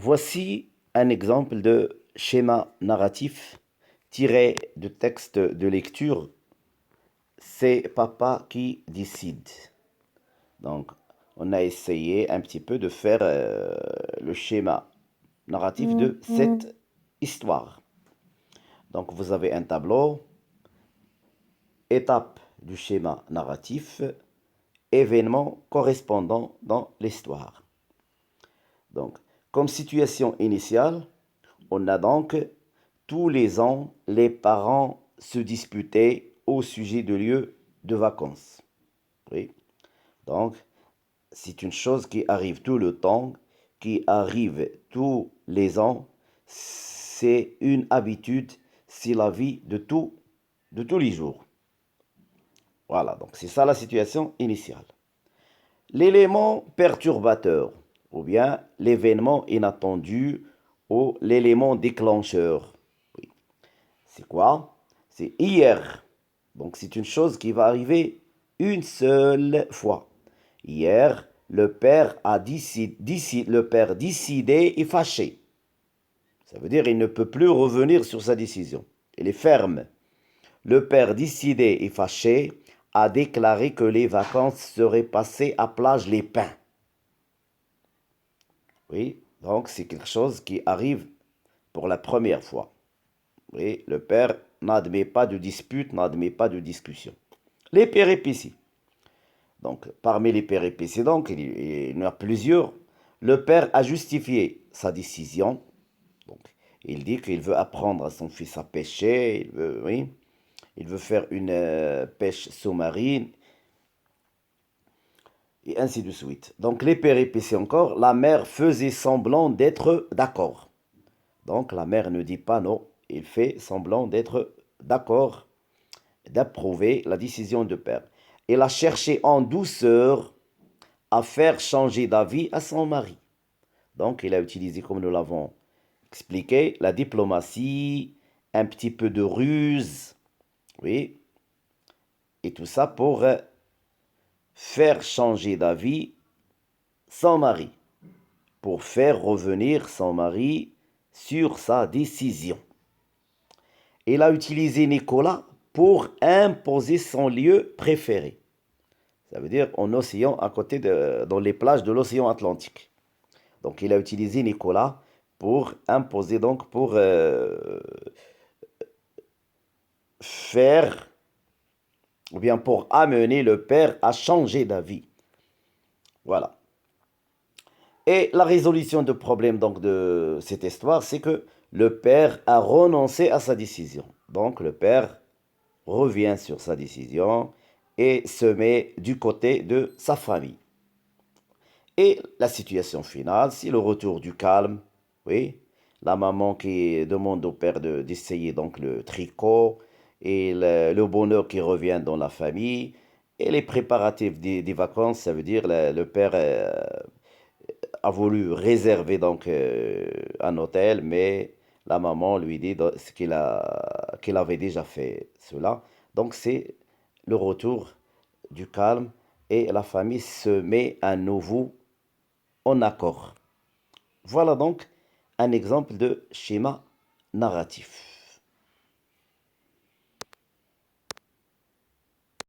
Voici un exemple de schéma narratif tiré de texte de lecture. C'est papa qui décide. Donc, on a essayé un petit peu de faire le schéma narratif de cette histoire. Donc, vous avez un tableau, étape du schéma narratif, événements correspondants dans l'histoire. Donc, comme situation initiale, on a donc tous les ans, les parents se disputaient au sujet de lieux de vacances. Oui. Donc, c'est une chose qui arrive tout le temps, qui arrive tous les ans. C'est une habitude, c'est la vie de tous les jours. Voilà, donc c'est ça la situation initiale. L'élément perturbateur, ou bien l'événement inattendu, ou l'élément déclencheur. Oui. C'est quoi? C'est hier. Donc c'est une chose qui va arriver une seule fois. Hier, le père a décidé et fâché. Ça veut dire qu'il ne peut plus revenir sur sa décision. Il est ferme. Le père décidé et fâché a déclaré que les vacances seraient passées à plage les pins. Oui, donc c'est quelque chose qui arrive pour la première fois. Oui, le père n'admet pas de dispute, n'admet pas de discussion. Les péripéties. Donc, parmi les péripéties, donc, il y en a plusieurs. Le père a justifié sa décision. Donc, il dit qu'il veut apprendre à son fils à pêcher. Oui, il veut faire une pêche sous-marine. Et ainsi de suite. Donc, les péripéties encore. La mère faisait semblant d'être d'accord. Donc, la mère ne dit pas non. Il fait semblant d'être d'accord, d'approuver la décision du père. Il a cherché en douceur à faire changer d'avis à son mari. Donc, il a utilisé, comme nous l'avons expliqué, la diplomatie, un petit peu de ruse, oui, et tout ça pour faire changer d'avis son mari, pour faire revenir son mari sur sa décision. Il a utilisé Nicolas pour imposer son lieu préféré. Ça veut dire en océan, à côté dans les plages de l'océan Atlantique. Donc il a utilisé Nicolas pour imposer, donc pour faire, ou bien pour amener le père à changer d'avis. Voilà. Et la résolution du problème donc de cette histoire, c'est que le père a renoncé à sa décision. Donc le père revient sur sa décision et se met du côté de sa famille. Et la situation finale, c'est le retour du calme. Oui, la maman qui demande au père d'essayer donc le tricot et le bonheur qui revient dans la famille et les préparatifs des vacances, ça veut dire le père a voulu réserver donc un hôtel, mais la maman lui dit qu'il avait déjà fait cela. Donc c'est le retour du calme et la famille se met à nouveau en accord. Voilà donc un exemple de schéma narratif.